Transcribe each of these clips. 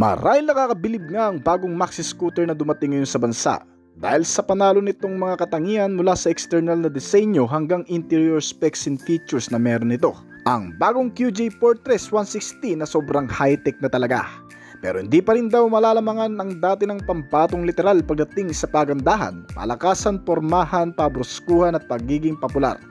Marahil nakakabilib nga ang bagong maxi scooter na dumating ngayon sa bansa dahil sa panalo nitong mga katangian mula sa external na disenyo hanggang interior specs and features na meron nito. Ang bagong QJ Fortress 160 na sobrang high-tech na talaga. Pero hindi pa rin daw malalamangan ang dati ng pampatong literal pagdating sa pagandahan, palakasan, pormahan, pabruskuhan at pagiging popular.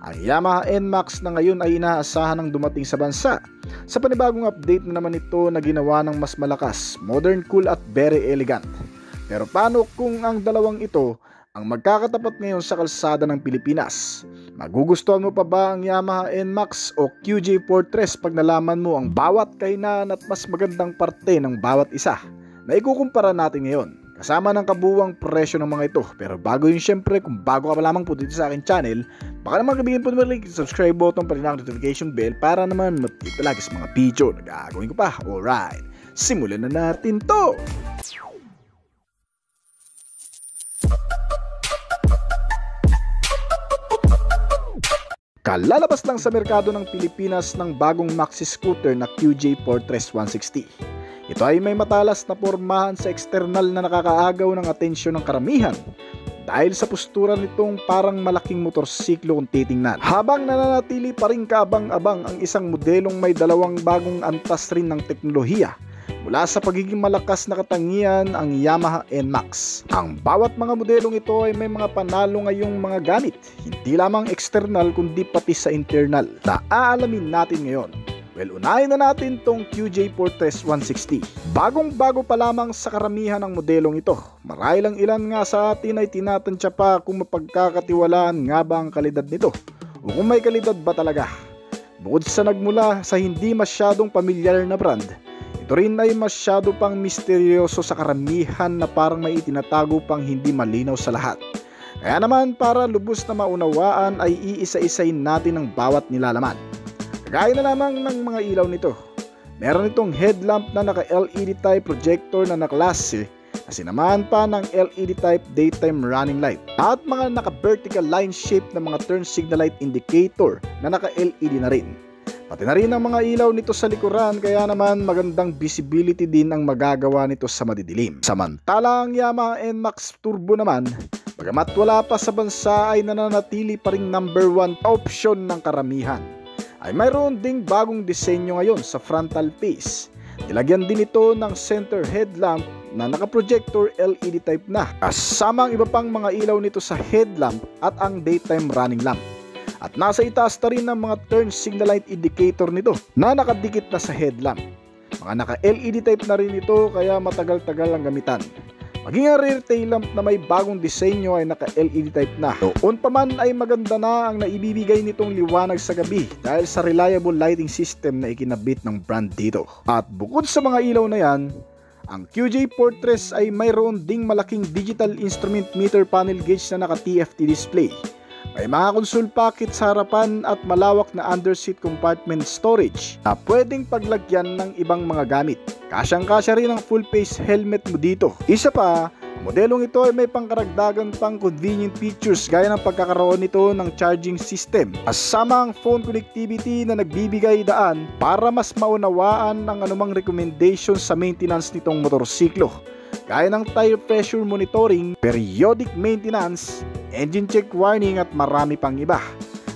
Ang Yamaha NMAX na ngayon ay inaasahan ng dumating sa bansa. Sa panibagong update na naman ito na ginawa ng mas malakas, modern, cool at very elegant. Pero paano kung ang dalawang ito ang magkakatapat ngayon sa kalsada ng Pilipinas? Magugustuhan mo pa ba ang Yamaha NMAX o QJ Fortress pag nalaman mo ang bawat kainan at mas magandang parte ng bawat isa na ikukumpara natin ngayon? Kasama ng kabuuang presyo ng mga ito. Pero bago yun, syempre, kung bago ka pa lamang po dito sa akin channel, baka naman kabigyan po naman like, subscribe button pa rin ang notification bell para naman matita lagi sa mga video na gagawin ko pa. Alright, simulan na natin to! Kalalabas lang sa merkado ng Pilipinas ng bagong maxi scooter na QJ Fortress 160. Ito ay may matalas na pormahan sa external na nakakaagaw ng atensyon ng karamihan dahil sa postura nitong parang malaking motorsiklo kung titingnan. Habang nananatili pa rin kaabang-abang ang isang modelong may dalawang bagong antas rin ng teknolohiya mula sa pagiging malakas na katangian ang Yamaha NMAX. Ang bawat mga modelong ito ay may mga panalo ngayong mga gamit, hindi lamang external kundi pati sa internal na aalamin natin ngayon. Well, unahin na natin tong QJ Fortress 160. Bagong-bago pa lamang sa karamihan ng modelong ito. Marahil ang ilan nga sa atin ay tinatansya pa kung mapagkakatiwalaan nga ba ang kalidad nito o kung may kalidad ba talaga. Bukod sa nagmula sa hindi masyadong pamilyar na brand, ito rin ay masyado pang misteryoso sa karamihan na parang may itinatago pang hindi malinaw sa lahat. Kaya naman para lubos na maunawaan ay iisa-isain natin ang bawat nilalaman. Kagaya na lamang ng mga ilaw nito. Meron itong headlamp na naka-LED type projector na naklase na sinamahan pa ng LED type daytime running light at mga naka-vertical line shape na mga turn signal light indicator na naka-LED na rin. Pati na rin ang mga ilaw nito sa likuran kaya naman magandang visibility din ang magagawa nito sa madidilim. Samantala ang Yamaha NMAX Turbo naman, bagamat wala pa sa bansa ay nananatili pa ring number 1 option ng karamihan. Ay mayroon ding bagong disenyo ngayon sa frontal face. Nilagyan din ito ng center headlamp na naka-projector LED type na, kasama ang iba pang mga ilaw nito sa headlamp at ang daytime running lamp. At nasa itaas na rin ng mga turn signal light indicator nito na nakadikit na sa headlamp. Mga naka-LED type na rin ito kaya matagal-tagal ang gamitan. Maging ang rear tail lamp na may bagong disenyo ay naka-LED type na. Noon pa man ay maganda na ang naibibigay nitong liwanag sa gabi dahil sa reliable lighting system na ikinabit ng brand dito. At bukod sa mga ilaw na yan, ang QJ Fortress ay mayroon ding malaking digital instrument meter panel gauge na naka-TFT display. May mga console pocket sa harapan at malawak na underseat compartment storage na pwedeng paglagyan ng ibang mga gamit. Kasyang-kasya rin ang full face helmet mo dito. Isa pa, modelong ito ay may pangkaragdagan pang convenient features gaya ng pagkakaroon nito ng charging system kasama ang phone connectivity na nagbibigay daan para mas maunawaan ang anumang recommendation sa maintenance nitong motorsiklo gaya ng tire pressure monitoring, periodic maintenance, engine check warning at marami pang iba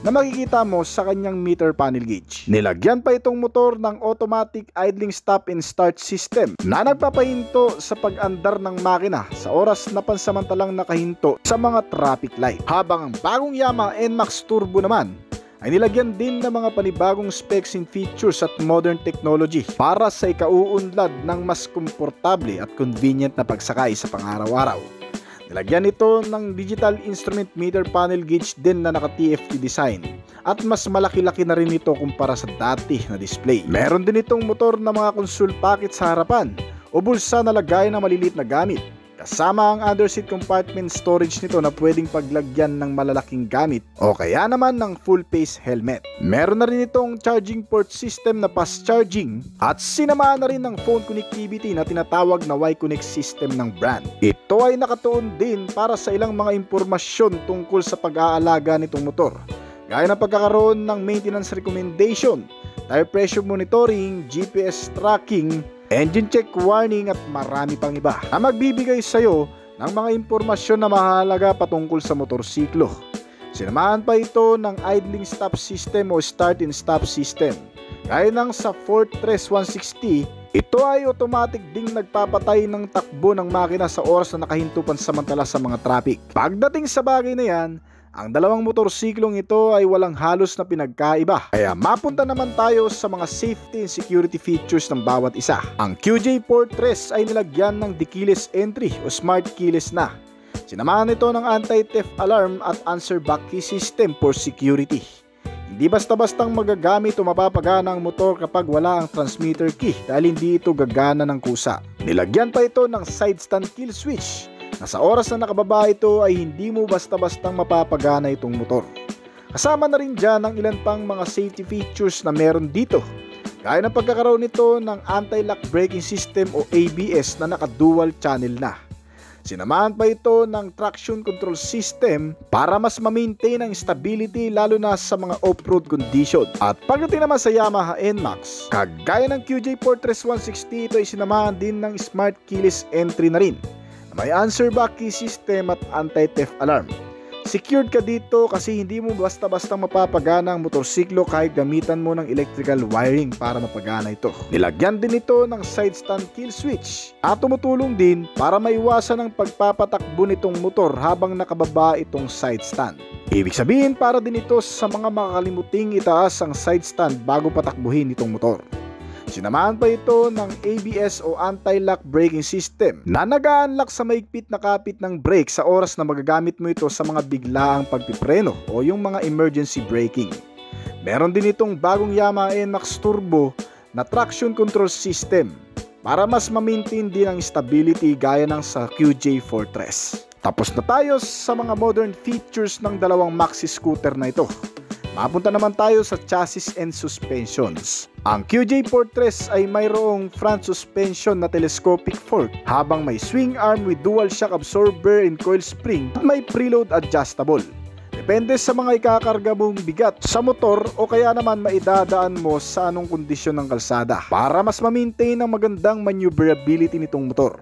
na makikita mo sa kanyang meter panel gauge. Nilagyan pa itong motor ng automatic idling stop and start system na nagpapahinto sa pag-andar ng makina sa oras na pansamantalang nakahinto sa mga traffic light. Habang ang bagong Yamaha NMAX Turbo naman ay nilagyan din ng mga panibagong specs and features at modern technology para sa ikauunlad ng mas komportable at convenient na pagsakay sa pang-araw-araw. Nilagyan ito ng digital instrument meter panel gauge din na naka-TFT design at mas malaki-laki na rin ito kumpara sa dati na display. Meron din itong motor na mga console pocket sa harapan o bulsa na lagay ng maliliit na gamit. Kasama ang underseat compartment storage nito na pwedeng paglagyan ng malalaking gamit o kaya naman ng full face helmet. Meron na rin itong charging port system na fast charging at sinamaan na rin ng phone connectivity na tinatawag na Y-Connect system ng brand. Ito ay nakatuon din para sa ilang mga impormasyon tungkol sa pag-aalaga nitong motor, gaya ng pagkakaroon ng maintenance recommendation, tire pressure monitoring, GPS tracking, engine check warning at marami pang iba na magbibigay sa'yo ng mga impormasyon na mahalaga patungkol sa motorsiklo. Sinamahan pa ito ng idling stop system o start and stop system. Gaya ng sa Fortress 160, ito ay automatic ding nagpapatay ng takbo ng makina sa oras na nakahinto pansamantala sa mga traffic. Pagdating sa bagay na yan, ang dalawang motorsiklong ito ay walang halos na pinagkaiba. Kaya mapunta naman tayo sa mga safety and security features ng bawat isa. Ang QJ Fortress ay nilagyan ng keyless entry o smart keyless na. Sinamahan ito ng anti-theft alarm at answer back key system for security. Hindi basta-bastang magagamit o mapapagana ang motor kapag wala ang transmitter key dahil hindi ito gagana ng kusa. Nilagyan pa ito ng side stand kill switch na sa oras na nakababa ito ay hindi mo basta-bastang mapapagana itong motor. Kasama na rin dyan ang ilan pang mga safety features na meron dito, gaya ng pagkakaroon nito ng anti-lock braking system o ABS na naka-dual channel na. Sinamahan pa ito ng traction control system para mas ma-maintain ang stability lalo na sa mga off-road condition. At pagdating naman sa Yamaha NMAX, kagaya ng QJ Fortress 160, ito ay sinamahan din ng smart keyless entry na rin. May answer back key system at anti-theft alarm. Secured ka dito kasi hindi mo basta-basta mapapagana ang motorsiklo kahit gamitan mo ng electrical wiring para mapagana ito. Nilagyan din ito ng side stand kill switch at tumutulong din para maiwasan ang pagpapatakbo nitong motor habang nakababa itong side stand. Ibig sabihin para din ito sa mga makakalimuting itaas ang side stand bago patakbuhin itong motor. Sinamahan pa ito ng ABS o anti-lock braking system na nag-a-unlock sa maigpit na kapit ng brake sa oras na magagamit mo ito sa mga biglaang pagpipreno o yung mga emergency braking. Meron din itong bagong Yamaha NMAX Turbo na traction control system para mas ma-maintain din ang stability gaya ng sa QJ Fortress. Tapos na tayo sa mga modern features ng dalawang maxi scooter na ito. Mapunta naman tayo sa chassis and suspensions. Ang QJ Fortress ay mayroong front suspension na telescopic fork habang may swing arm with dual shock absorber and coil spring at may preload adjustable. Depende sa mga ikakarga mong bigat sa motor o kaya naman maidadaan mo sa anong kondisyon ng kalsada para mas ma-maintain ang magandang maneuverability nitong motor.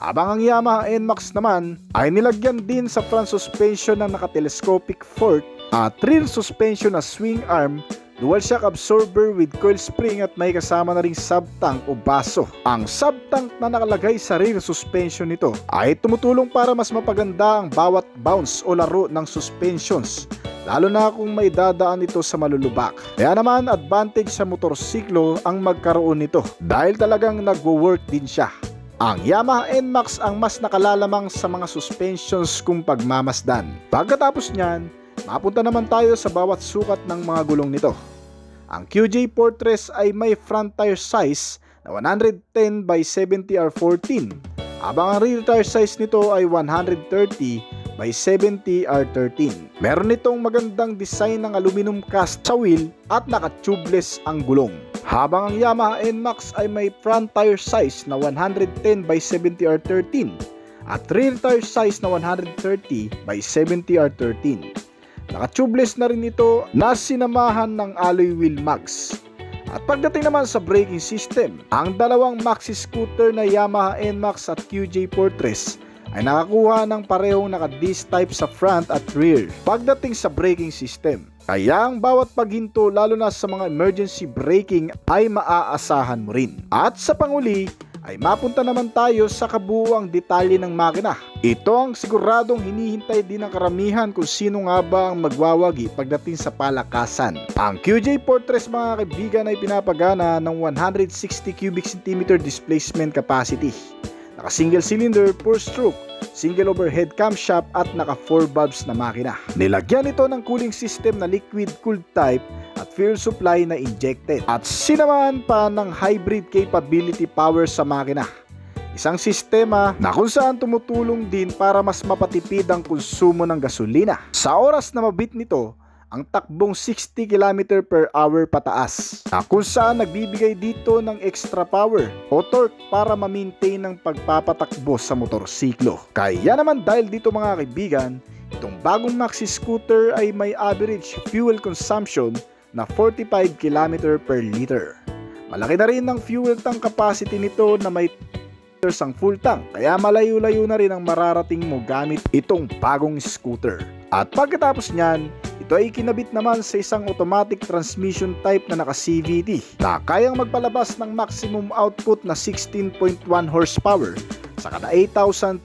Habang ang Yamaha NMAX naman ay nilagyan din sa front suspension ng naka-telescopic fork at rear suspension na swing arm, dual shock absorber with coil spring at may kasama na ring sub-tank o baso. Ang sub-tank na nakalagay sa rear suspension nito ay tumutulong para mas mapaganda ang bawat bounce o laro ng suspensions, lalo na kung may dadaan ito sa malulubak. Kaya naman advantage sa motorsiklo ang magkaroon nito dahil talagang nagwo-work din siya. Ang Yamaha NMAX ang mas nakalalamang sa mga suspensions kung pagmamasdan. Pagkatapos niyan, mapunta naman tayo sa bawat sukat ng mga gulong nito. Ang QJ Fortress ay may front tire size na 110 by 70 R14, habang ang rear tire size nito ay 130 by 70 R13. Meron itong magandang design ng aluminum cast sa wheel at naka-tubeless ang gulong. Habang ang Yamaha NMAX ay may front tire size na 110 by 70 R13 at rear tire size na 130 by 70 R13. Naka-tubeless na rin ito na sinamahan ng alloy wheel mags. At pagdating naman sa braking system, ang dalawang maxi scooter na Yamaha NMAX at QJ Fortress ay nakakuha ng parehong naka-disc type sa front at rear pagdating sa braking system. Kaya ang bawat paghinto lalo na sa mga emergency braking ay maaasahan mo rin. At sa panguli ay mapunta naman tayo sa kabuuang detalye ng makina. Ito ang siguradong hinihintay din ng karamihan kung sino nga ba ang magwawagi pagdating sa palakasan. Ang QJ Fortress mga kaibigan ay pinapagana ng 160 cubic centimeter displacement capacity. Naka single cylinder, 4-stroke, single overhead camshaft at naka 4 valves na makina. Nilagyan ito ng cooling system na liquid cooled type at fuel supply na injected. At sinamahan pa ng hybrid capability power sa makina. Isang sistema na kung saan tumutulong din para mas mapatipid ang konsumo ng gasolina. Sa oras na mabit nito, ang takbong 60 km per hour pataas, na kung saan nagbibigay dito ng extra power o torque para ma-maintain ang pagpapatakbo sa motorsiklo. Kaya naman dahil dito mga kaibigan, itong bagong maxi scooter ay may average fuel consumption na 45 km per liter. Malaki na rin ang fuel tank capacity nito na may liters ang full tank, kaya malayo-layo na rin ang mararating mo gamit itong bagong scooter. At pagkatapos niyan, ito ay kinabit naman sa isang automatic transmission type na naka-CVT na kayang magpalabas ng maximum output na 16.1 horsepower sa kada 8,500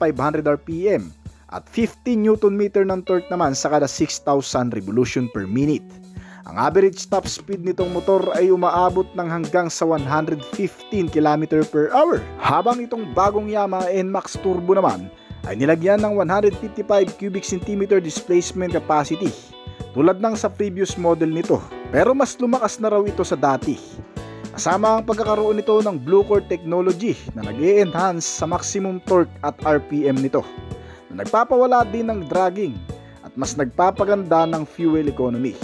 RPM at 15 Nm ng torque naman sa kada 6,000 revolution per minute. Ang average top speed nitong motor ay umaabot ng hanggang sa 115 km/h, habang itong bagong Yamaha NMAX Turbo naman ay nilagyan ng 155 cubic centimeter displacement capacity tulad ng sa previous model nito, pero mas lumakas na raw ito sa dati. Kasama ang pagkakaroon nito ng Blue Core technology na nag-e-enhance sa maximum torque at RPM nito, na nagpapawala din ng dragging at mas nagpapaganda ng fuel economy.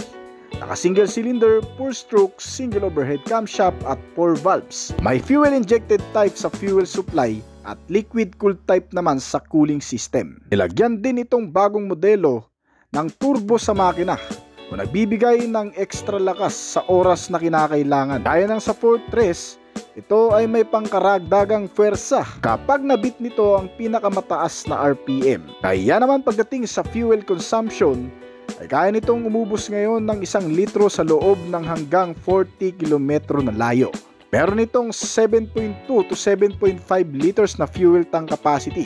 Naka single cylinder, 4-stroke, single overhead camshaft at 4 valves. May fuel injected type sa fuel supply at liquid cooled type naman sa cooling system. Nilagyan din itong bagong modelo ng turbo sa makina o nagbibigay ng extra lakas sa oras na kinakailangan. Gaya ng sa Fortress, ito ay may pangkaragdagang pwersa kapag nabit nito ang pinakamataas na RPM. Kaya naman pagdating sa fuel consumption, ay kaya nitong umubos ngayon ng 1 litro sa loob ng hanggang 40 km na layo. Meron itong 7.2 to 7.5 liters na fuel tank capacity.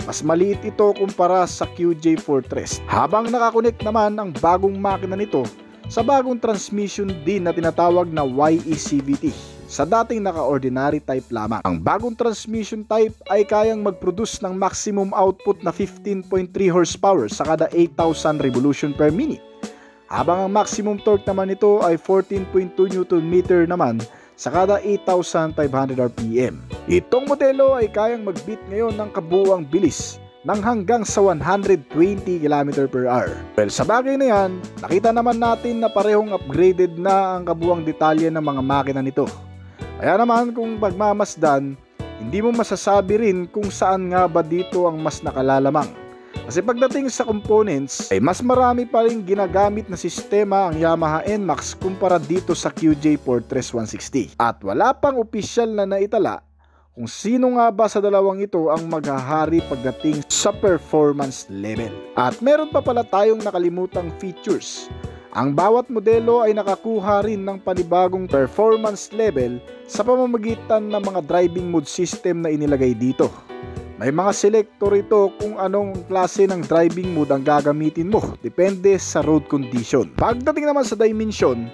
Mas maliit ito kumpara sa QJ Fortress. Habang nakakonect naman ang bagong makina nito sa bagong transmission din na tinatawag na YECVT sa dating naka-ordinary type lamang. Ang bagong transmission type ay kayang mag-produce ng maximum output na 15.3 horsepower sa kada 8,000 revolution per minute. Habang ang maximum torque naman nito ay 14.2 Nm naman sa kada 8,500 RPM. Itong modelo ay kayang mag-beat ngayon ng kabuuang bilis ng hanggang sa 120 km/h. Well, sa bagay na yan, nakita naman natin na parehong upgraded na ang kabuuang detalye ng mga makina nito. Kaya naman kung pagmamasdan, hindi mo masasabi rin kung saan nga ba dito ang mas nakalalamang. Kasi pagdating sa components, ay mas marami pa rin ginagamit na sistema ang Yamaha NMAX kumpara dito sa QJ Fortress 160. At wala pang opisyal na naitala kung sino nga ba sa dalawang ito ang maghahari pagdating sa performance level. At meron pa pala tayong nakalimutang features. Ang bawat modelo ay nakakuha rin ng panibagong performance level sa pamamagitan ng mga driving mode system na inilagay dito. May mga selector ito kung anong klase ng driving mode ang gagamitin mo, depende sa road condition. Pagdating naman sa dimension,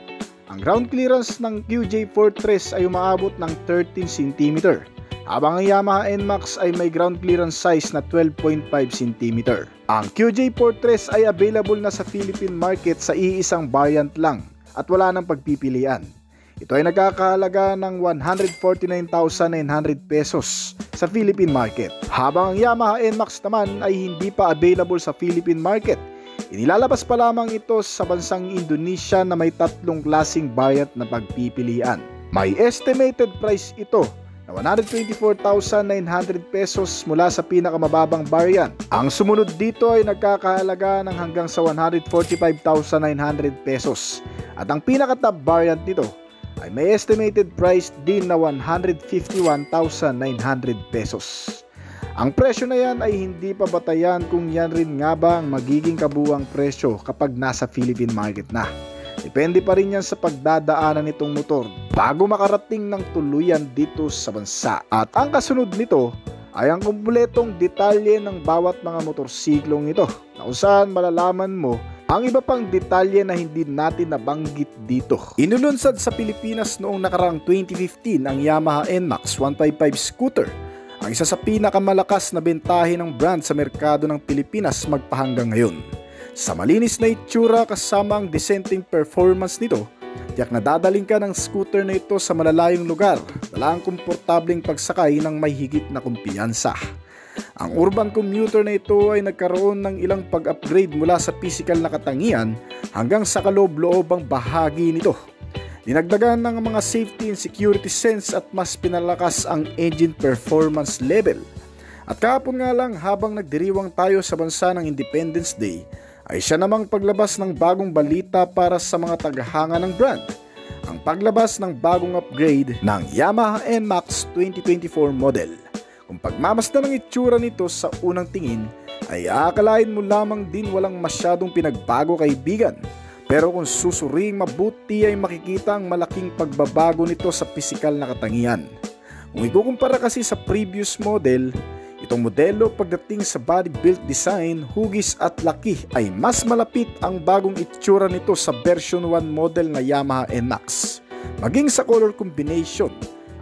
ang ground clearance ng QJ Fortress ay umaabot ng 13 cm, habang ang Yamaha NMAX ay may ground clearance size na 12.5 cm. Ang QJ Fortress ay available na sa Philippine market sa iisang variant lang at wala nang pagpipilian. Ito ay nagkakahalaga ng 149,900 pesos sa Philippine market. Habang ang Yamaha NMAX naman ay hindi pa available sa Philippine market. Inilalabas pa lamang ito sa bansang Indonesia na may 3 klaseng variant na pagpipilian. May estimated price ito na 124,900 pesos mula sa pinakamababang variant. Ang sumunod dito ay nagkakahalaga ng hanggang sa 145,900 pesos. At ang pinaka-top variant nito ay may estimated price din na 151,900 pesos. Ang presyo na yan ay hindi pa batayan kung yan rin nga ba ang magiging kabuuang presyo kapag nasa Philippine market na. Depende pa rin yan sa pagdadaanan nitong motor bago makarating ng tuluyan dito sa bansa. At ang kasunod nito ay ang kumpletong detalye ng bawat mga motorsiklong ito, na kung saan malalaman mo ang iba pang detalye na hindi natin nabanggit dito. Inulunsad sa Pilipinas noong nakaraang 2015 ang Yamaha NMAX 155 scooter, ang isa sa pinakamalakas na bentahe ng brand sa merkado ng Pilipinas magpahanggang ngayon. Sa malinis na itsura kasama ang disenteng performance nito, tiyak na dadaling ka ng scooter na ito sa malalayong lugar, dala ang komportableng pagsakay ng may higit na kumpiyansa. Ang urban commuter na ito ay nagkaroon ng ilang pag-upgrade mula sa physical na katangian hanggang sa kaloob-loobang bahagi nito. Dinagdagan ng mga safety and security sense at mas pinalakas ang engine performance level. At kahapon nga lang habang nagdiriwang tayo sa bansa ng Independence Day, ay siya namang paglabas ng bagong balita para sa mga tagahanga ng brand. Ang paglabas ng bagong upgrade ng Yamaha NMAX 2024 model. Kung pagmamasdan ng itsura nito sa unang tingin, ay aakalain mo lamang din walang masyadong pinagbago kaibigan. Pero kung susuring mabuti ay makikita ang malaking pagbabago nito sa pisikal na katangian. Kung ikukumpara kasi sa previous model, itong modelo pagdating sa body build design, hugis at laki ay mas malapit ang bagong itsura nito sa version 1 model na Yamaha NMAX. Maging sa color combination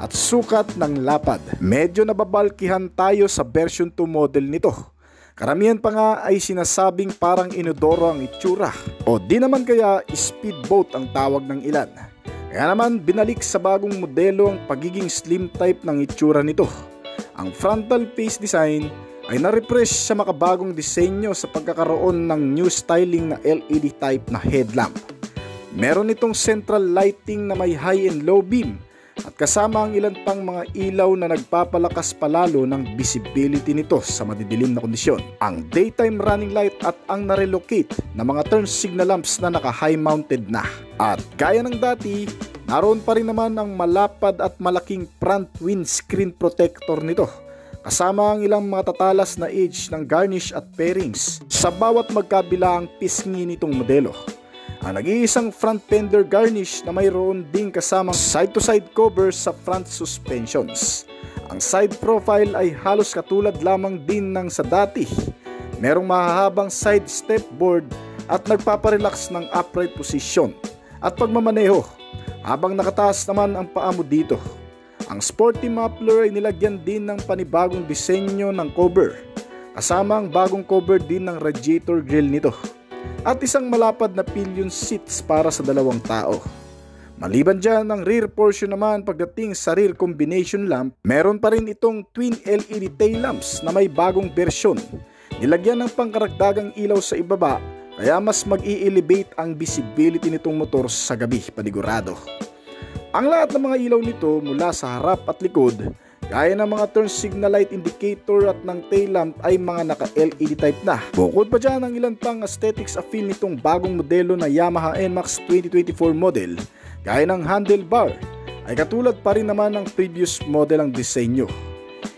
at sukat ng lapad, medyo nababalkihan tayo sa version 2 model nito. Karamihan pa nga ay sinasabing parang inodoro ang itsura o di naman kaya speedboat ang tawag ng ilan. Kaya naman binalik sa bagong modelo ang pagiging slim type ng itsura nito. Ang frontal face design ay na-refresh sa makabagong disenyo sa pagkakaroon ng new styling na LED type na headlamp. Meron itong central lighting na may high and low beam at kasama ang ilan pang mga ilaw na nagpapalakas palalo ng visibility nito sa madidilim na kondisyon. Ang daytime running light at ang na-relocate na mga turn signal lamps na naka-high mounted na. At gaya ng dati, naroon pa rin naman ang malapad at malaking front windscreen protector nito. Kasama ang ilang mga tatalas na edge ng garnish at pairings sa bawat magkabilaang pisngi nitong modelo. Ang nag-iisang front fender garnish na mayroon ding kasamang side-to-side cover sa front suspensions. Ang side profile ay halos katulad lamang din ng sa dati. Merong mahahabang side step board at nagpaparelax ng upright position at pagmamaneho habang nakataas naman ang paa mo dito. Ang sporty muffler ay nilagyan din ng panibagong disenyo ng cover, kasama ang bagong cover din ng radiator grille nito at isang malapad na pillion seats para sa dalawang tao. Maliban dyan, ang rear portion naman pagdating sa rear combination lamp, meron pa rin itong twin LED tail lamps na may bagong bersyon. Nilagyan ng pangkaragdagang ilaw sa ibaba kaya mas mag-i-elevate ang visibility nitong motor sa gabi panigurado. Ang lahat ng mga ilaw nito mula sa harap at likod, gaya ng mga turn signal light indicator at ng tail lamp ay mga naka-LED type na. Bukod pa dyan ang ilan pang aesthetics appeal nitong bagong modelo na Yamaha NMAX 2024 model, gaya ng handlebar, ay katulad pa rin naman ng previous model ang disenyo.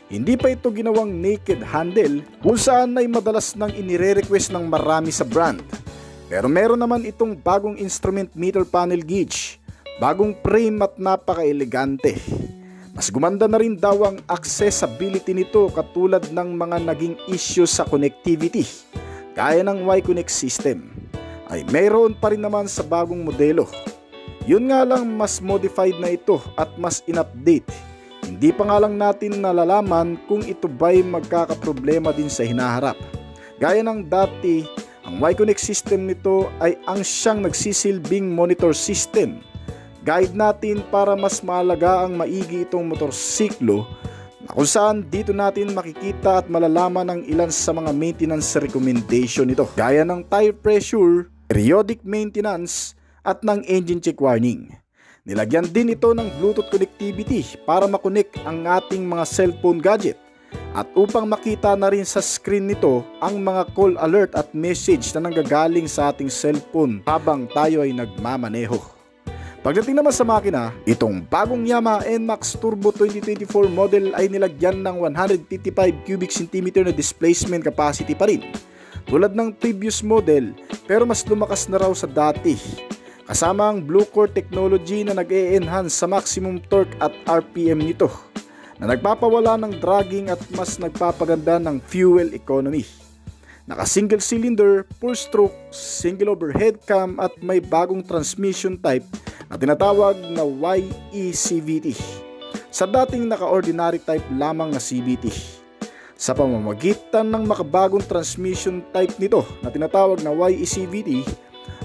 Hindi pa ito ginawang naked handle kung saan ay madalas nang inire-request ng marami sa brand. Pero meron naman itong bagong instrument meter panel gauge, bagong frame at napaka-elegante. Mas gumanda na rin daw ang accessibility nito katulad ng mga naging issue sa connectivity, gaya ng Y-Connect system, ay mayroon pa rin naman sa bagong modelo. Yun nga lang mas modified na ito at mas in-update. Hindi pa nga lang natin nalalaman kung ito ba'y magkakaproblema din sa hinaharap. Gaya ng dati, ang Y-Connect system nito ay ang siyang nagsisilbing monitor system. Guide natin para mas maalaga ang maigi itong motorsiklo na kung saan dito natin makikita at malalaman ang ilan sa mga maintenance recommendation nito, gaya ng tire pressure, periodic maintenance at ng engine check warning. Nilagyan din ito ng Bluetooth connectivity para makonek ang ating mga cellphone gadget at upang makita na rin sa screen nito ang mga call alert at message na nanggagaling sa ating cellphone habang tayo ay nagmamaneho. Pagdating naman sa makina, itong bagong Yamaha NMAX Turbo 2024 model ay nilagyan ng 155 cubic centimeter na displacement capacity pa rin, tulad ng previous model, pero mas lumakas na raw sa dati. Kasama ang Blue Core technology na nag-e-enhance sa maximum torque at RPM nito, na nagpapawala ng dragging at mas nagpapaganda ng fuel economy. Naka single cylinder, 4-stroke, single overhead cam at may bagong transmission type na tinatawag na YECVT sa dating naka-ordinary type lamang na CVT. Sa pamamagitan ng makabagong transmission type nito na tinatawag na YECVT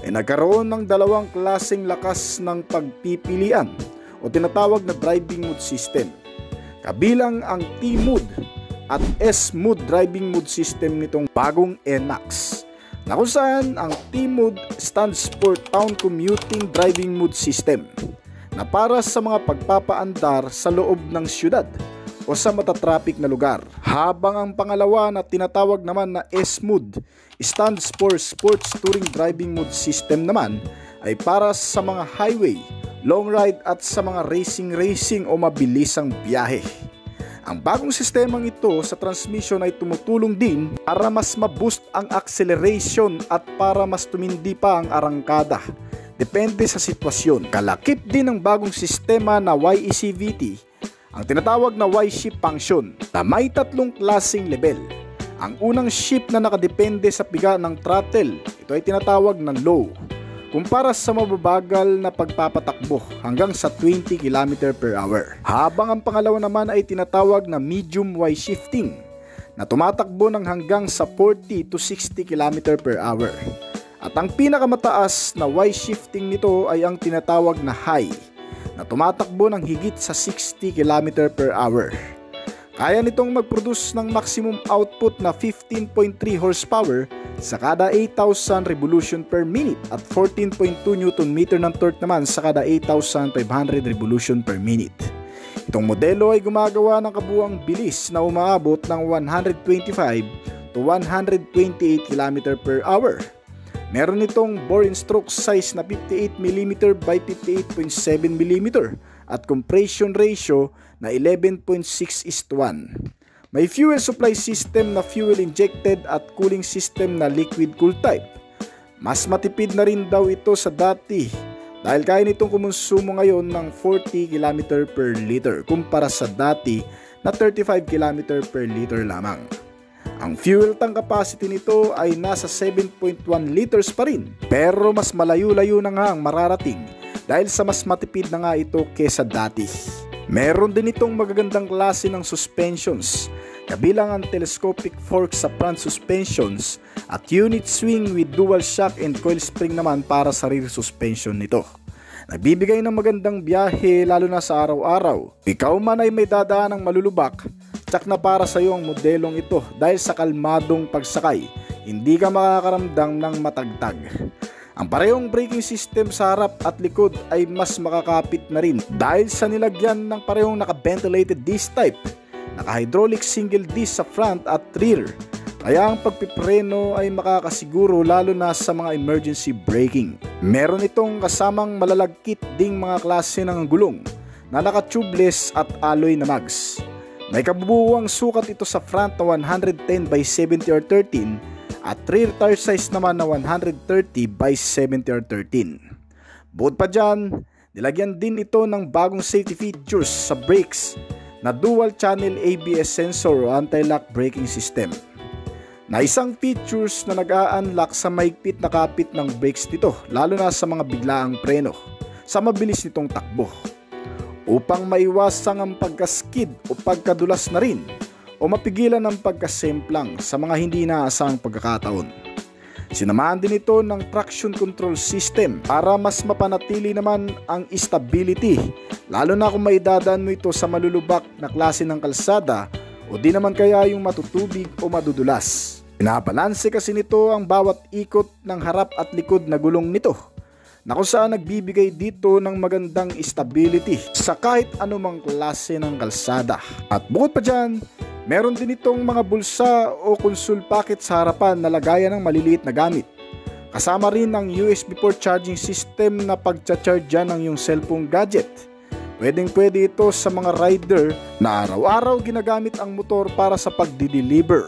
ay nagkaroon ng dalawang klaseng lakas ng pagpipilian o tinatawag na driving mode system, kabilang ang T-mode at S-mode driving mode system nitong bagong NMAX, na kung saan ang T-mode stands for Town Commuting Driving Mode System, na para sa mga pagpapaandar sa loob ng syudad o sa matatraffic na lugar. Habang ang pangalawa na tinatawag naman na S-mode stands for Sports Touring Driving Mode System naman ay para sa mga highway long ride at sa mga racing o mabilisang biyahe. Ang bagong sistemang ito sa transmission ay tumutulong din para mas ma-boost ang acceleration at para mas tumindi pa ang arangkada. Depende sa sitwasyon. Kalakip din ng bagong sistema na YECVT, ang tinatawag na Y-shift function, na may tatlong klaseng level. Ang unang shift na nakadepende sa piga ng throttle, ito ay tinatawag na low, kumpara sa mababagal na pagpapatakbo hanggang sa 20 km/h. Habang ang pangalawa naman ay tinatawag na medium Y shifting, na tumatakbo ng hanggang sa 40 to 60 km/h. At ang pinakamataas na Y shifting nito ay ang tinatawag na high, na tumatakbo ng higit sa 60 km/h. Kaya nitong mag-produce ng maximum output na 15.3 horsepower sa kada 8,000 revolution per minute at 14.2 Nm ng torque naman sa kada 8,500 revolution per minute. Itong modelo ay gumagawa ng kabuuang bilis na umaabot ng 125 to 128 km/h. Meron itong bore and stroke size na 58mm by 58.7mm at compression ratio na 11.6:1. May fuel supply system na fuel injected at cooling system na liquid cool type. Mas matipid na rin daw ito sa dati dahil kaya nitong kumonsumo ngayon ng 40 km/L kumpara sa dati na 35 km/L lamang. Ang fuel tank capacity nito ay nasa 7.1 liters pa rin, pero mas malayo-layo na nga ang mararating dahil sa mas matipid na nga ito kesa dati. Meron din itong magagandang klase ng suspensions, kabilang ang telescopic fork sa front suspensions at unit swing with dual shock and coil spring naman para sa rear suspension nito. Nagbibigay ng magandang biyahe lalo na sa araw-araw. Ikaw man ay may dadaan ng malulubak, tsak na para sa iyo ang modelong ito dahil sa kalmadong pagsakay, hindi ka makakaramdam ng matagtag. Ang parehong braking system sa harap at likod ay mas makakapit na rin dahil sa nilagyan ng parehong naka-ventilated disc type, naka-hydraulic single disc sa front at rear. Kaya ang pagpipreno ay makakasiguro lalo na sa mga emergency braking. Meron itong kasamang malalagkit ding mga klase ng gulong na naka-tubeless at alloy na mags. May kabubuang sukat ito sa front na 110 by 70 or 13 at rear tire size naman na 130 by 70 or 13. Bukod pa dyan, nilagyan din ito ng bagong safety features sa brakes na dual channel ABS sensor o anti-lock braking system, na isang features na nag-a-unlock sa mahigpit na kapit ng brakes nito lalo na sa mga biglaang preno sa mabilis nitong takbo, upang maiwasan ang pagkaskid o pagkadulas na rin o mapigilan ang pagkasemplang sa mga hindi inaasahang pagkakataon. Sinamahan din ito ng traction control system para mas mapanatili naman ang stability, lalo na kung maidadaan mo ito sa malulubak na klase ng kalsada o di naman kaya yung matutubig o madudulas. Pinabalanse kasi nito ang bawat ikot ng harap at likod na gulong nito, na kung saan nagbibigay dito ng magandang stability sa kahit anumang klase ng kalsada. At bukod pa dyan, meron din itong mga bulsa o console pocket sa harapan na lagayan ng maliliit na gamit. Kasama rin ang USB port charging system na pagcha-charge dyan ng iyong cellphone gadget. Pwedeng-pwede ito sa mga rider na araw-araw ginagamit ang motor para sa pagdi-deliver.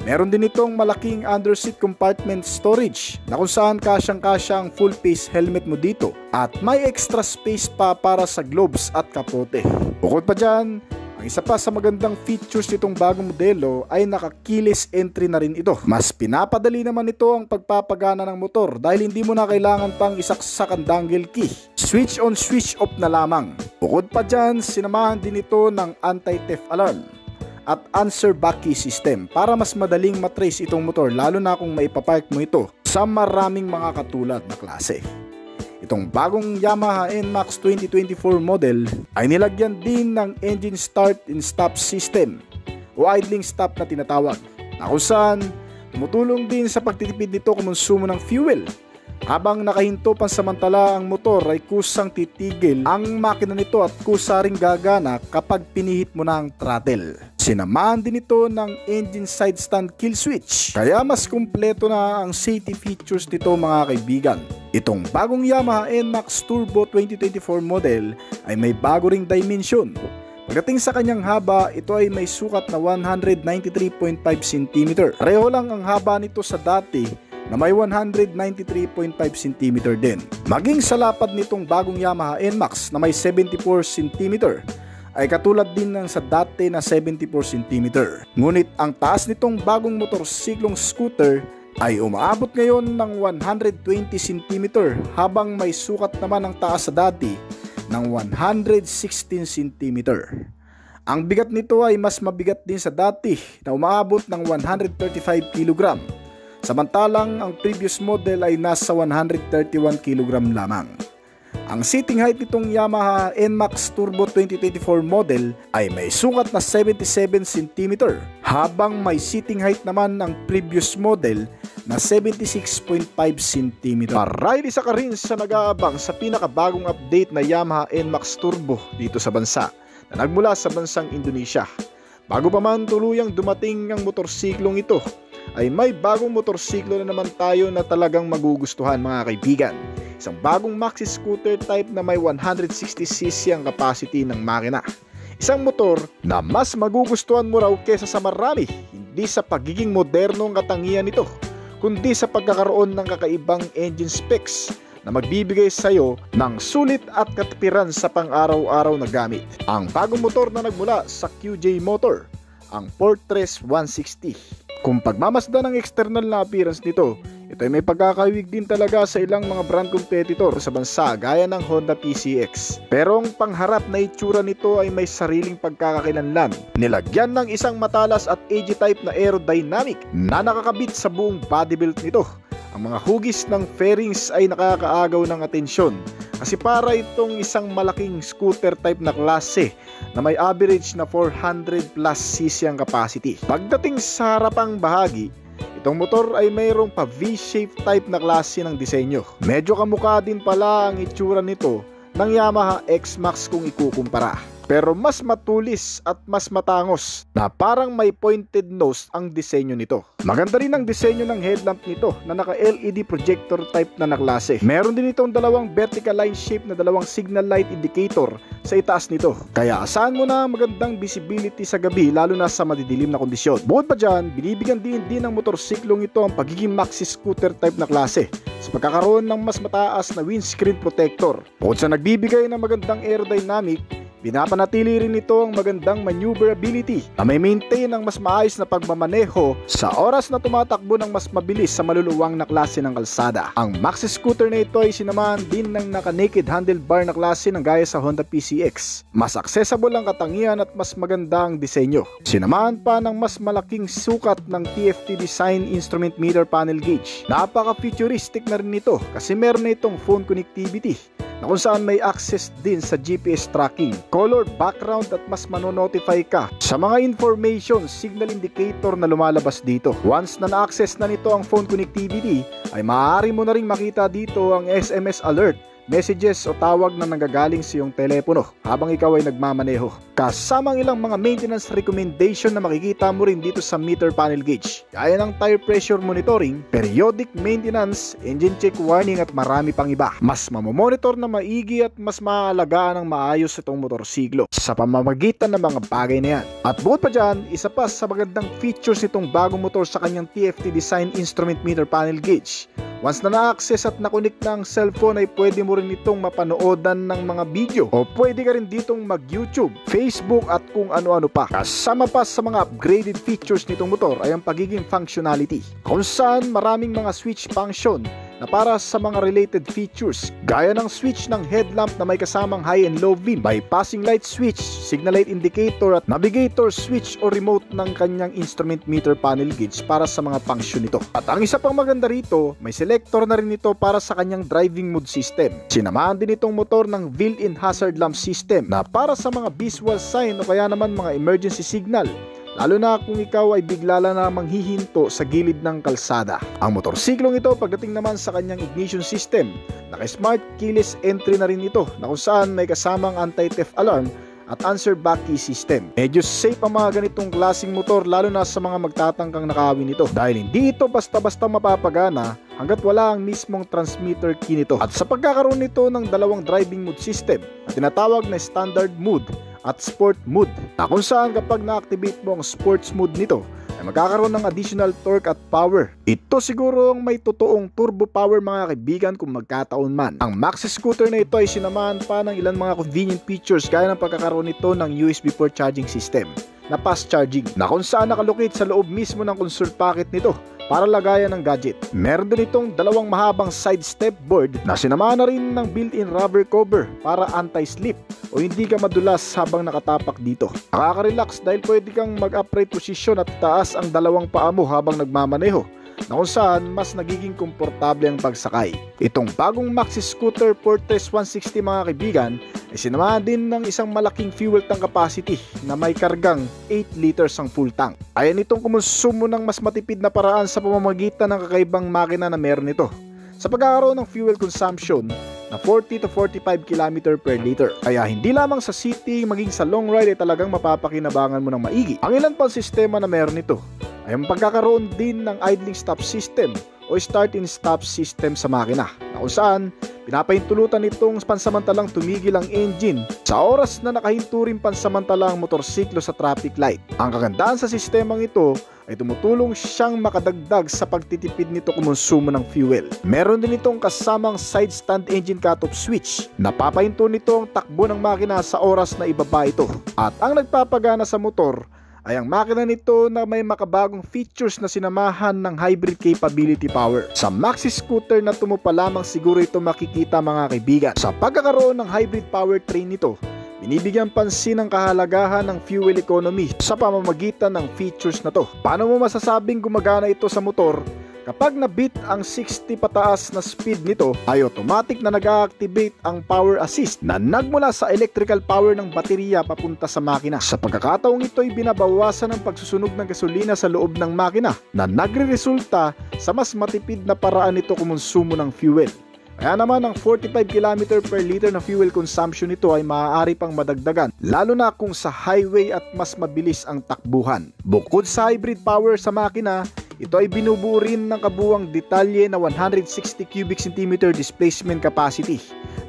Meron din itong malaking underseat compartment storage na kung saan kasyang-kasya ang full face helmet mo dito at may extra space pa para sa gloves at kapote. Bukod pa dyan, ang isa pa sa magandang features nitong bagong modelo ay naka-keyless entry na rin ito. Mas pinapadali naman ito ang pagpapagana ng motor dahil hindi mo na kailangan pang isaksak ang dangle key. Switch on, switch off na lamang. Bukod pa dyan, sinamahan din ito ng anti-theft alarm at answer back key system para mas madaling matrace itong motor lalo na kung maipapark mo ito sa maraming mga katulad na klase. Itong bagong Yamaha NMAX 2024 model ay nilagyan din ng engine start and stop system o idling stop na tinatawag, na kung saan tumutulong din sa pagtitipid nito kumonsumo ng fuel. Habang nakahinto pansamantala ang motor ay kusang titigil ang makina nito at kusa ring gagana kapag pinihit mo na ang throttle. Sinamahan din ito ng engine side stand kill switch, kaya mas kumpleto na ang safety features nito mga kaibigan. Itong bagong Yamaha NMAX Turbo 2024 model ay may bago ring dimension. Pagdating sa kanyang haba, ito ay may sukat na 193.5 cm. Pareho lang ang haba nito sa dati na may 193.5 cm din. Maging sa lapad nitong bagong Yamaha NMAX na may 74 cm ay katulad din ng sa dati na 74 cm. Ngunit ang taas nitong bagong motorsiklong scooter ay umaabot ngayon ng 120 cm habang may sukat naman ang taas sa dati ng 116 cm. Ang bigat nito ay mas mabigat din sa dati na umaabot ng 135 kg. Samantalang ang previous model ay nasa 131 kg lamang. Ang seating height nitong Yamaha NMAX Turbo 2024 model ay may sukat na 77 cm habang may seating height naman ng previous model na 76.5 cm. Marahil isa ka rin sa nag-aabang sa pinakabagong update na Yamaha NMAX Turbo dito sa bansa na nagmula sa bansang Indonesia. Bago pa man tuluyang dumating ang motorsiklong ito, ay may bagong motorsiklo na naman tayo na talagang magugustuhan mga kaibigan. Isang bagong maxi scooter type na may 160cc ang capacity ng makina. Isang motor na mas magugustuhan mo raw kesa sa marami, hindi sa pagiging modernong katangian nito, kundi sa pagkakaroon ng kakaibang engine specs na magbibigay sa iyo ng sulit at katipiran sa pang-araw-araw na gamit. Ang bagong motor na nagmula sa QJ Motor, ang Fortress 160. Kung pagmamasdan ng external na appearance nito, ito ay may pagkakawig din talaga sa ilang mga brand competitor sa bansa gaya ng Honda PCX. Pero ang pangharap na itsura nito ay may sariling pagkakakilanlan. Nilagyan ng isang matalas at edgy type na aerodynamic na nakakabit sa buong body belt nito. Ang mga hugis ng fairings ay nakakaagaw ng atensyon kasi para itong isang malaking scooter type na klase na may average na 400 plus cc ang capacity. Pagdating sa harapang bahagi, itong motor ay mayroong pa V-shape type na klase ng disenyo. Medyo kamukha din pala ang itsura nito ng Yamaha X-Max kung ikukumpara. Pero mas matulis at mas matangos na parang may pointed nose ang disenyo nito. Maganda rin ang disenyo ng headlamp nito na naka-LED projector type na naklase. Meron din itong dalawang vertical line shape na dalawang signal light indicator sa itaas nito. Kaya asahan mo na magandang visibility sa gabi lalo na sa madidilim na kondisyon. Bukod pa dyan, binibigyan din ng motorsiklong ito ang pagiging maxi scooter type na klase sa pagkakaroon ng mas mataas na windscreen protector. Bukod sa nagbibigay ng magandang aerodynamic, pinapanatili rin ito ang magandang maneuverability na may maintain ang mas maayos na pagmamaneho sa oras na tumatakbo ng mas mabilis sa maluluwang na klase ng kalsada. Ang maxi scooter na ito ay sinamahan din ng naka-naked handlebar na klase ng gaya sa Honda PCX. Mas accessible ang katangian at mas maganda ang disenyo. Sinamahan pa ng mas malaking sukat ng TFT design instrument meter panel gauge. Napaka-futuristic na rin ito kasi meron na itong phone connectivity na kung saan may access din sa GPS tracking, color background at mas manonotify ka sa mga information signal indicator na lumalabas dito. Once na na-access na nito ang phone connectivity, ay maaari mo na rin makita dito ang SMS alert, messages o tawag na nanggagaling sa iyong telepono habang ikaw ay nagmamaneho. Kasamang ilang mga maintenance recommendation na makikita mo rin dito sa meter panel gauge, gaya ng tire pressure monitoring, periodic maintenance, engine check warning at marami pang iba. Mas mamomonitor na maigi at mas maaalagaan ng maayos itong motorsiklo sa pamamagitan ng mga bagay na yan. At bukod pa dyan, isa pa sa magandang features nitong bagong motor sa kanyang TFT design instrument meter panel gauge. Once na na-access at na-connect na ang cellphone ay pwede mo rin itong mapanoodan ng mga video o pwede ka rin ditong mag-YouTube, Facebook at kung ano-ano pa. Kasama pa sa mga upgraded features nitong motor ay ang pagiging functionality kung saan maraming mga switch function na para sa mga related features gaya ng switch ng headlamp na may kasamang high and low beam, bypassing light switch, signal light indicator at navigator switch o remote ng kanyang instrument meter panel gauge para sa mga function nito. At ang isa pang maganda rito, may selector na rin ito para sa kanyang driving mode system. Sinamahan din itong motor ng built-in hazard lamp system na para sa mga visual sign o kaya naman mga emergency signal, lalo na kung ikaw ay bigla lang na manghihinto sa gilid ng kalsada. Ang motorsiklong ito pagdating naman sa kanyang ignition system, naka-smart keyless entry na rin ito na kung saan may kasamang anti-theft alarm at answer back key system. Medyo safe ang mga ganitong klaseng motor lalo na sa mga magtatangkang nakawin nito dahil hindi ito basta-basta mapapagana hanggat wala ang mismong transmitter key nito. At sa pagkakaroon nito ng dalawang driving mode system na tinatawag na standard mode at sport mode, na kung saan kapag na-activate mo ang sports mode nito ay magkakaroon ng additional torque at power. Ito siguro ang may totoong turbo power mga kaibigan kung magkataon man. Ang Maxi scooter na ito ay sinamahan pa ng ilang mga convenient features gaya ng pagkakaroon nito ng USB port charging system na fast charging na kung saan nakalocate sa loob mismo ng console pocket nito para lagayan ng gadget. Meron din itong dalawang mahabang side step board na sinamahan na rin ng built-in rubber cover para anti-slip o hindi ka madulas habang nakatapak dito. Nakaka-relax dahil pwede kang mag-upright position at taas ang dalawang paa mo habang nagmamaneho, na kung saan mas nagiging komportable ang pagsakay. Itong bagong Maxi Scooter Fortress 160 mga kaibigan ay sinamahan din ng isang malaking fuel tank capacity na may kargang 8 liters ang full tank. Kaya nitong kumonsumo ng mas matipid na paraan sa pamamagitan ng kakaibang makina na meron nito sa pagkakaroon ng fuel consumption na 40 to 45 km per liter. Kaya hindi lamang sa city maging sa long ride ay talagang mapapakinabangan mo ng maigi. Ang ilan pang sistema na meron nito ay ang pagkakaroon din ng idling stop system o start and stop system sa makina, na kung saan pinapahintulutan nitong pansamantalang tumigil ang engine sa oras na nakahinto rin pansamantala ang motorsiklo sa traffic light. Ang kagandahan sa sistemang ito ay tumutulong siyang makadagdag sa pagtitipid nito kumonsumo ng fuel. Meron din itong kasamang side stand engine cutoff switch. Napapahinto nito ang takbo ng makina sa oras na ibaba ito. At ang nagpapagana sa motor ay ang makina nito na may makabagong features na sinamahan ng hybrid capability power. Sa Maxi scooter na ito mo pa lamang siguro ito makikita mga kaibigan. Sa pagkakaroon ng hybrid powertrain nito, binibigyan pansin ang kahalagahan ng fuel economy sa pamamagitan ng features na to. Paano mo masasabing gumagana ito sa motor? Kapag nabit ang 60 pataas na speed nito, ay automatic na nag-activate ang power assist na nagmula sa electrical power ng baterya papunta sa makina. Sa pagkakataong ito ay binabawasan ang pagsusunog ng gasolina sa loob ng makina na nagre-resulta sa mas matipid na paraan nito kumonsumo ng fuel. Kaya naman ang 45 km per liter na fuel consumption nito ay maaari pang madagdagan, lalo na kung sa highway at mas mabilis ang takbuhan. Bukod sa hybrid power sa makina, ito ay binubuo rin ng kabuuang detalye na 160 cubic centimeter displacement capacity,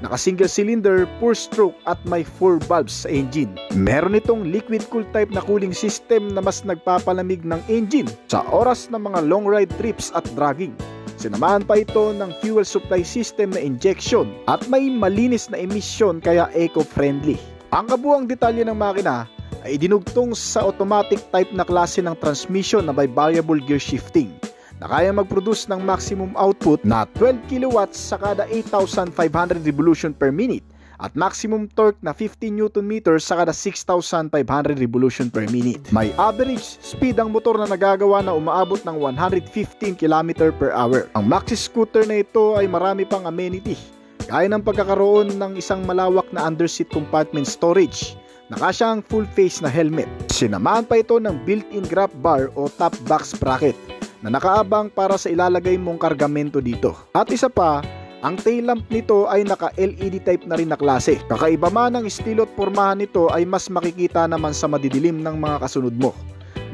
naka single cylinder, 4 stroke at may 4 valves sa engine. Meron itong liquid cool type na cooling system na mas nagpapalamig ng engine sa oras ng mga long ride trips at dragging. Sinamahan pa ito ng fuel supply system na injection at may malinis na emission kaya eco-friendly. Ang kabuuang detalye ng makina ay dinugtong sa automatic type na klase ng transmission na may variable gear shifting na kaya mag-produce ng maximum output na 12 kilowatts sa kada 8,500 revolution per minute at maximum torque na 15 Nm sa kada 6,500 revolution per minute. May average speed ang motor na nagagawa na umaabot ng 115 km per hour. Ang Maxi scooter na ito ay marami pang amenity, gaya ng pagkakaroon ng isang malawak na underseat compartment storage, nakasya ang full face na helmet. Sinamahan pa ito ng built-in grab bar o top box bracket na nakaabang para sa ilalagay mong kargamento dito. At isa pa, ang tail lamp nito ay naka-LED type na rin na klase. Kakaiba man ang estilo at pormahan nito ay mas makikita naman sa madidilim ng mga kasunod mo.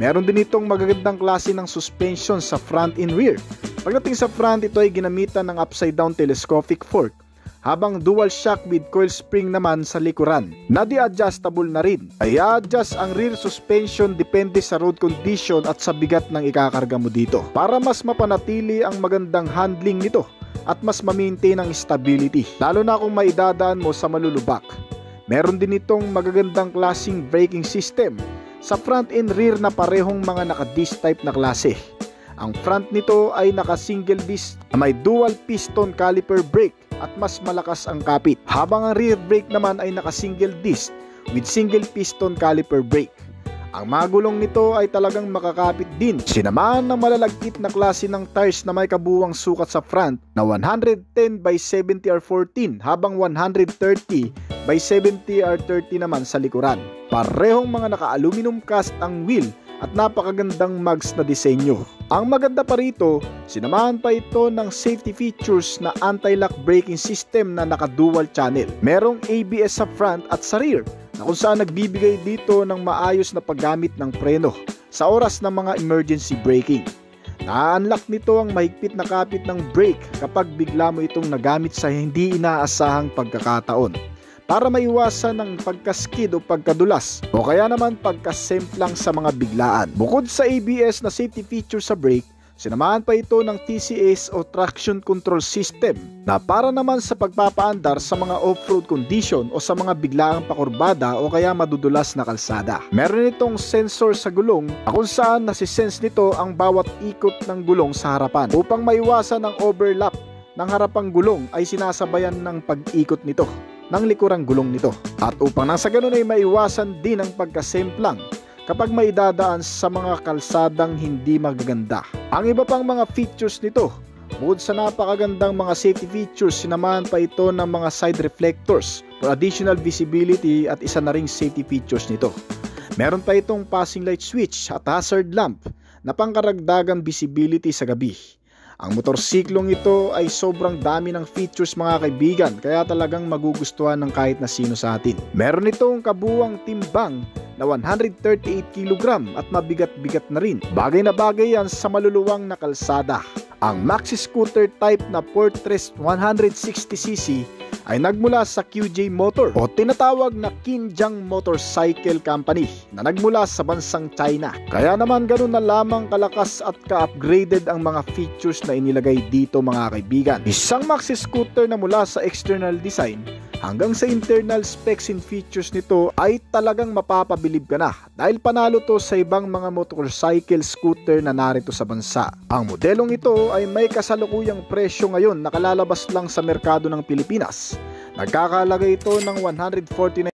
Meron din itong magagandang klase ng suspension sa front and rear. Pagdating sa front, ito ay ginamitan ng upside down telescopic fork, habang dual shock with coil spring naman sa likuran na di-adjustable na rin. Ay adjust ang rear suspension depende sa road condition at sa bigat ng ikakarga mo dito para mas mapanatili ang magandang handling nito at mas ma-maintain ang stability, lalo na kung maidadaan mo sa malulubak. Meron din itong magagandang klaseng braking system sa front and rear na parehong mga naka-disc type na klase. Ang front nito ay naka-single disc na may dual piston caliper brake at mas malakas ang kapit, habang ang rear brake naman ay naka-single disc with single piston caliper brake. Ang mga gulong nito ay talagang makakapit din. Sinamahan ng malalagkit na klase ng tires na may kabuuang sukat sa front na 110 by 70 R14 habang 130 by 70 R30 naman sa likuran. Parehong mga naka-aluminum cast ang wheel at napakagandang mags na disenyo. Ang maganda pa rito, sinamahan pa ito ng safety features na anti-lock braking system na naka-dual channel. Merong ABS sa front at sa rear na kung saan nagbibigay dito ng maayos na paggamit ng preno sa oras ng mga emergency braking. Na-unlock nito ang mahigpit na kapit ng brake kapag bigla mo itong nagamit sa hindi inaasahang pagkakataon para maiwasan ng pagkaskid o pagkadulas o kaya naman pagkasemplang sa mga biglaan. Bukod sa ABS na safety feature sa brake, sinamahan pa ito ng TCS o Traction Control System na para naman sa pagpapaandar sa mga off-road condition o sa mga biglaang pakurbada o kaya madudulas na kalsada. Meron itong sensor sa gulong na kung saan nasisense nito ang bawat ikot ng gulong sa harapan. Upang maiwasan ang overlap ng harapang gulong ay sinasabayan ng pag-ikot nito ng likurang gulong nito. At upang nang sa ganun ay maiwasan din ang pagkasemplang kapag may dadaan sa mga kalsadang hindi magaganda. Ang iba pang mga features nito, bukod sa napakagandang mga safety features, sinamahan pa ito ng mga side reflectors for additional visibility at isa na ring safety features nito. Meron pa itong passing light switch at hazard lamp na pangkaragdagang visibility sa gabi. Ang motorsiklong ito ay sobrang dami ng features mga kaibigan, kaya talagang magugustuhan ng kahit na sino sa atin. Meron itong kabuwang timbang na 138 kg at mabigat-bigat na rin. Bagay na bagay yan sa maluluwang na kalsada. Ang maxi scooter type na Fortress 160cc ay nagmula sa QJ Motor o tinatawag na Qinjiang Motorcycle Company na nagmula sa bansang China. Kaya naman ganun na lamang kalakas at ka-upgraded ang mga features na inilagay dito mga kaibigan. Isang maxi scooter na mula sa external design hanggang sa internal specs and features nito ay talagang mapapabilib ka na dahil panalo to sa ibang mga motorcycle scooter na narito sa bansa. Ang modelong ito ay may kasalukuyang presyo ngayon na kalalabas lang sa merkado ng Pilipinas. Nagkakalaga ito ng 149